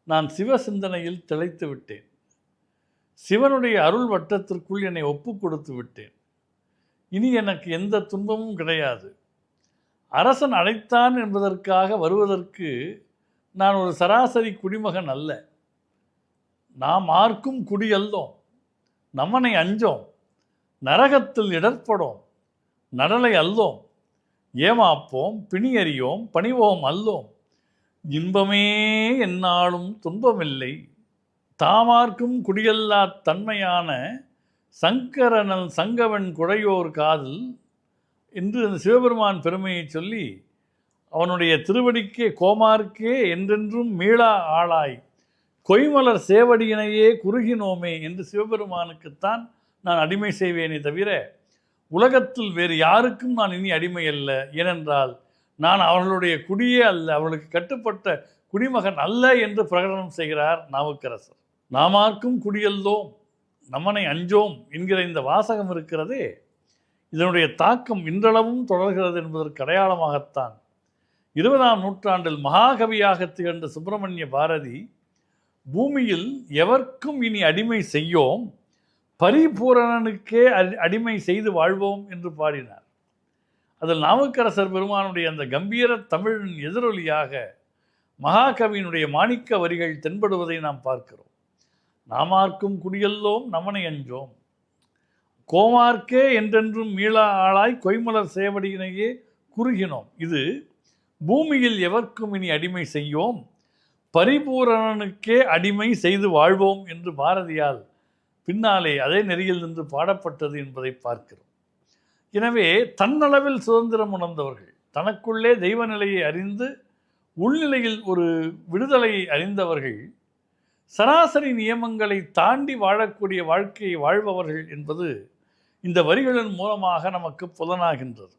நான் சிவ சிந்தனையில் திளைத்து விட்டேன். சிவனுடைய அருள் வட்டத்திற்குள் என்னை ஒப்பு கொடுத்து விட்டேன். இனி எனக்கு எந்த துன்பமும் கிடையாது. அரசன் அழைத்தான் என்பதற்காக வருவதற்கு நான் ஒரு சராசரி குடிமகன் அல்ல. நாம் ஆர்க்கும் குடியல்லோம். நம்மனை அஞ்சோம். நரகத்தில் இடர்படோம். நடலை அல்லோம். ஏமாப்போம், பிணியறியோம், பணிவோம் அல்லோம். இன்பமே எந்நாளும் துன்பமில்லை. தாமார்க்கும் குடியல்லா தன்மையான சங்கரனல் சங்கவன் குடையோர் காதல் என்று அந்த சிவபெருமான் பெருமையை சொல்லி அவனுடைய திருவடிக்கே கோமார்க்கே என்றென்றும் மீளா ஆளாய் கொய்மலர் சேவடியினையே குறுகினோமே என்று சிவபெருமானுக்குத்தான் நான் அடிமை செய்வேனே தவிர உலகத்தில் வேறு யாருக்கும் நான் இனி அடிமை அல்ல. ஏனென்றால் நான் அவர்களுடைய குடியே அல்ல, அவர்களுக்கு கட்டுப்பட்ட குடிமகன் அல்ல என்று பிரகடனம் செய்கிறார் நாவுக்கரசர். நாமார்க்கும் குடியல்லோம், நம்மனை அஞ்சோம் என்கிற இந்த வாசகம் இருக்கிறதே, இதனுடைய தாக்கம் இன்றளவும் தொடர்கிறது என்பதற்கு அடையாளமாகத்தான் 20ஆம் நூற்றாண்டில் மகாகவியாக திகழ்ந்த சுப்பிரமணிய பாரதி பூமியில் எவர்க்கும் இனி அடிமை செய்யோம், பரிபூரணனுக்கே அடிமை செய்து வாழ்வோம் என்று பாடினார். அதில் நாவுக்கரசர் பெருமானுடைய அந்த கம்பீர தமிழின் எதிரொலியாக மகாகவியினுடைய மாணிக்க வரிகள் தென்படுவதை நாம் பார்க்கிறோம். நாமார்க்கும் குடியல்லோம், நம்மனை அஞ்சோம், கோமார்க்கே என்றென்றும் மீளா ஆளாய் கொய்மலர் சேவடியினையே குறுகினோம். இது பூமியில் எவர்க்கும் இனி அடிமை செய்யோம், பரிபூரணனுக்கே அடிமை செய்து வாழ்வோம் என்று பாரதியால் பின்னாலே அதே நெறியில் நின்று பாடப்பட்டது என்பதை பார்க்கிறோம். எனவே தன்னளவில் சுதந்திரம் உணர்ந்தவர்கள், தனக்குள்ளே தெய்வ நிலையை அறிந்து உள்நிலையில் ஒரு விடுதலையை அறிந்தவர்கள், சராசரி நியமங்களை தாண்டி வாழக்கூடிய வாழ்க்கையை வாழ்பவர்கள் என்பது இந்த வரிகளின் மூலமாக நமக்கு புலனாகின்றது.